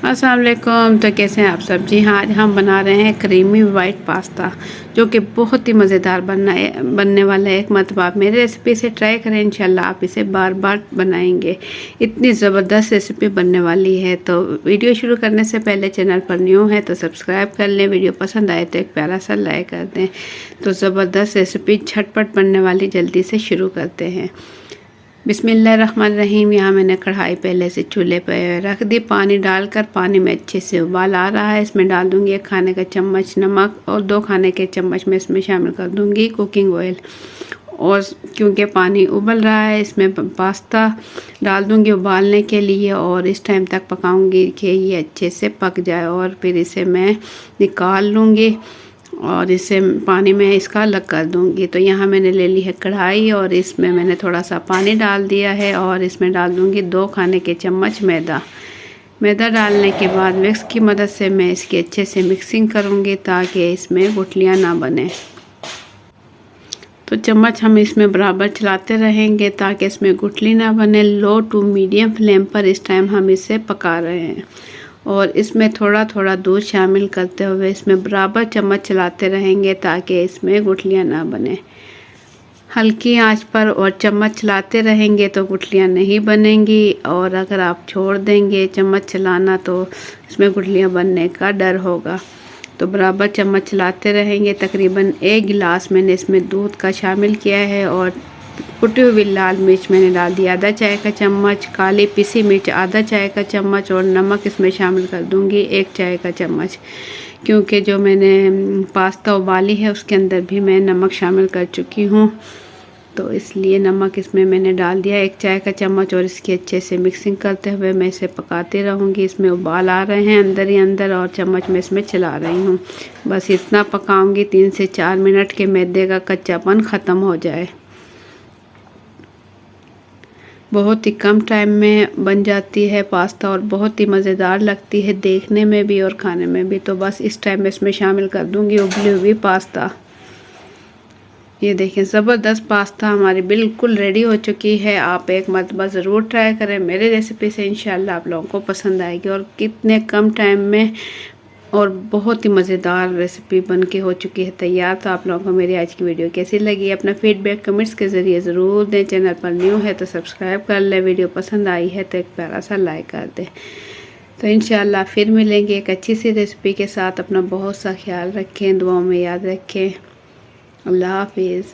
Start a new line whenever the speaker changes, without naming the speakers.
अस्सलाम वालेकुम। तो कैसे हैं आप सब? जी हाँ, आज हम बना रहे हैं क्रीमी वाइट पास्ता, जो कि बहुत ही मज़ेदार बनने वाला है। एक मरतबा आप मेरी रेसिपी से ट्राई करें, इंशाल्लाह आप इसे बार बार बनाएंगे। इतनी ज़बरदस्त रेसिपी बनने वाली है। तो वीडियो शुरू करने से पहले चैनल पर न्यू है तो सब्सक्राइब कर लें। वीडियो पसंद आए तो एक प्यारा सा लाइक कर दें। तो ज़बरदस्त रेसिपी झटपट बनने वाली, जल्दी से शुरू करते हैं। बिस्मिल्लाहिर्रहमानिर्रहीम। यहाँ मैंने कढ़ाई पहले से चूल्हे पर रख दी। पानी डालकर पानी में अच्छे से उबाल आ रहा है। इसमें डाल दूँगी 1 खाने का चम्मच नमक और 2 खाने के चम्मच में इसमें शामिल कर दूँगी कुकिंग ऑयल। और क्योंकि पानी उबल रहा है, इसमें पास्ता डाल दूँगी उबालने के लिए और इस टाइम तक पकाऊँगी कि ये अच्छे से पक जाए। और फिर इसे मैं निकाल लूँगी और इसे पानी में इसका अलग कर दूंगी। तो यहाँ मैंने ले ली है कढ़ाई और इसमें मैंने थोड़ा सा पानी डाल दिया है और इसमें डाल दूंगी 2 खाने के चम्मच मैदा डालने के बाद विक्स की मदद से मैं इसकी अच्छे से मिक्सिंग करूँगी ताकि इसमें गुठलियाँ ना बने। तो चम्मच हम इसमें बराबर चलाते रहेंगे ताकि इसमें गुठली ना बने। लो टू मीडियम फ्लेम पर इस टाइम हम इसे पका रहे हैं और इसमें थोड़ा थोड़ा दूध शामिल करते हुए इसमें बराबर चम्मच चलाते रहेंगे ताकि इसमें गुठलियाँ ना बने। हल्की आंच पर और चम्मच चलाते रहेंगे तो गुठलियाँ नहीं बनेंगी, और अगर आप छोड़ देंगे चम्मच चलाना तो इसमें गुठलियाँ बनने का डर होगा। तो बराबर चम्मच चलाते रहेंगे। तकरीबन 1 गिलास मैंने इसमें दूध का शामिल किया है और कुटी हुई लाल मिर्च मैंने डाल दी आधा चाय का चम्मच, काली पिसी मिर्च आधा चाय का चम्मच और नमक इसमें शामिल कर दूंगी 1 चाय का चम्मच, क्योंकि जो मैंने पास्ता उबाली है उसके अंदर भी मैं नमक शामिल कर चुकी हूँ, तो इसलिए नमक इसमें मैंने डाल दिया 1 चाय का चम्मच। और इसकी अच्छे से मिक्सिंग करते हुए मैं इसे पकाती रहूँगी। इसमें उबाल आ रहे हैं अंदर ही अंदर और चम्मच में इसमें चला रही हूँ। बस इतना पकाऊँगी 3 से 4 मिनट के मैदे का कच्चापन ख़त्म हो जाए। बहुत ही कम टाइम में बन जाती है पास्ता और बहुत ही मज़ेदार लगती है देखने में भी और खाने में भी। तो बस इस टाइम में इसमें शामिल कर दूंगी उबली हुई पास्ता। ये देखें, ज़बरदस्त पास्ता हमारी बिल्कुल रेडी हो चुकी है। आप एक मरतबा ज़रूर ट्राई करें मेरी रेसिपी से, इंशाल्लाह आप लोगों को पसंद आएगी। और कितने कम टाइम में और बहुत ही मज़ेदार रेसिपी बन के हो चुकी है तैयार। तो आप लोगों को मेरी आज की वीडियो कैसी लगी, अपना फीडबैक कमेंट्स के ज़रिए ज़रूर दें। चैनल पर न्यू है तो सब्सक्राइब कर लें। वीडियो पसंद आई है तो एक प्यारा सा लाइक कर दें। तो इंशाल्लाह फिर मिलेंगे एक अच्छी सी रेसिपी के साथ। अपना बहुत सा ख्याल रखें, दुआओं में याद रखें। अल्लाह हाफिज़।